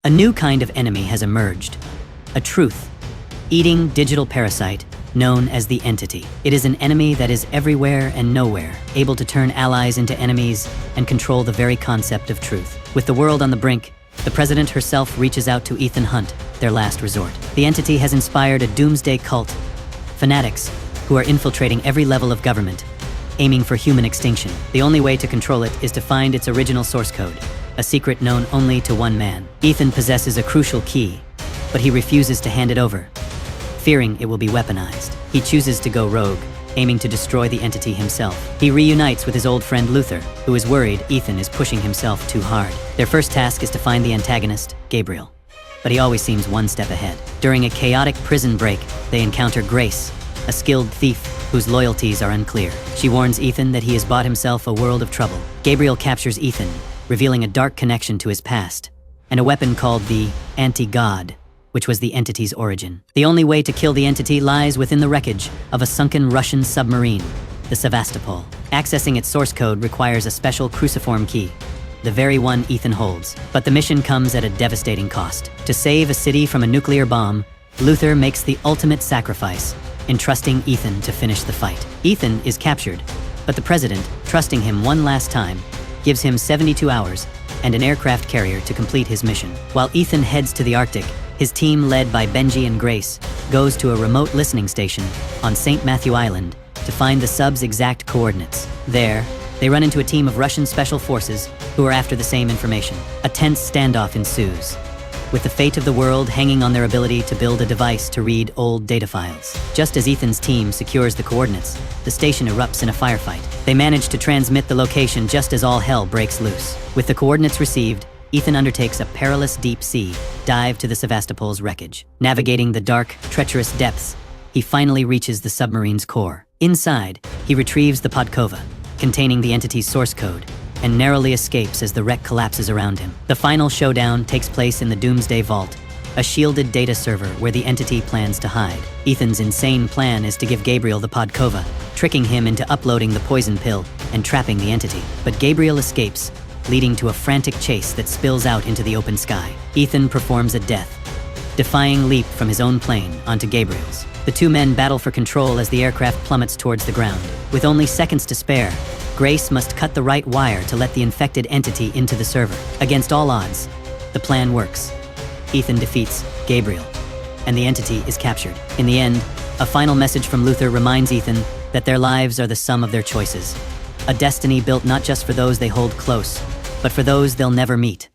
A new kind of enemy has emerged, a truth-eating digital parasite known as the Entity. It is an enemy that is everywhere and nowhere, able to turn allies into enemies and control the very concept of truth. With the world on the brink, the president herself reaches out to Ethan Hunt, their last resort. The Entity has inspired a doomsday cult, fanatics who are infiltrating every level of government, aiming for human extinction. The only way to control it is to find its original source code, a secret known only to one man. Ethan possesses a crucial key, but he refuses to hand it over, fearing it will be weaponized. He chooses to go rogue, aiming to destroy the Entity himself. He reunites with his old friend Luther, who is worried Ethan is pushing himself too hard. Their first task is to find the antagonist, Gabriel, but he always seems one step ahead. During a chaotic prison break, they encounter Grace, a skilled thief whose loyalties are unclear. She warns Ethan that he has bought himself a world of trouble. Gabriel captures Ethan, revealing a dark connection to his past, and a weapon called the Anti-God, which was the Entity's origin. The only way to kill the Entity lies within the wreckage of a sunken Russian submarine, the Sevastopol. Accessing its source code requires a special cruciform key, the very one Ethan holds. But the mission comes at a devastating cost. To save a city from a nuclear bomb, Luther makes the ultimate sacrifice, entrusting Ethan to finish the fight. Ethan is captured, but the president, trusting him one last time, gives him 72 hours and an aircraft carrier to complete his mission. While Ethan heads to the Arctic, his team, led by Benji and Grace, goes to a remote listening station on St. Matthew Island to find the sub's exact coordinates. There, they run into a team of Russian special forces who are after the same information. A tense standoff ensues, with the fate of the world hanging on their ability to build a device to read old data files. Just as Ethan's team secures the coordinates, the station erupts in a firefight. They manage to transmit the location just as all hell breaks loose. With the coordinates received, Ethan undertakes a perilous deep-sea dive to the Sevastopol's wreckage. Navigating the dark, treacherous depths, he finally reaches the submarine's core. Inside, he retrieves the Podkova, containing the Entity's source code, and narrowly escapes as the wreck collapses around him. The final showdown takes place in the Doomsday Vault, a shielded data server where the Entity plans to hide. Ethan's insane plan is to give Gabriel the Podkova, tricking him into uploading the poison pill and trapping the Entity. But Gabriel escapes, leading to a frantic chase that spills out into the open sky. Ethan performs a death-defying leap from his own plane onto Gabriel's. The two men battle for control as the aircraft plummets towards the ground. With only seconds to spare, Grace must cut the right wire to let the infected Entity into the server. Against all odds, the plan works. Ethan defeats Gabriel, and the Entity is captured. In the end, a final message from Luther reminds Ethan that their lives are the sum of their choices, a destiny built not just for those they hold close, but for those they'll never meet.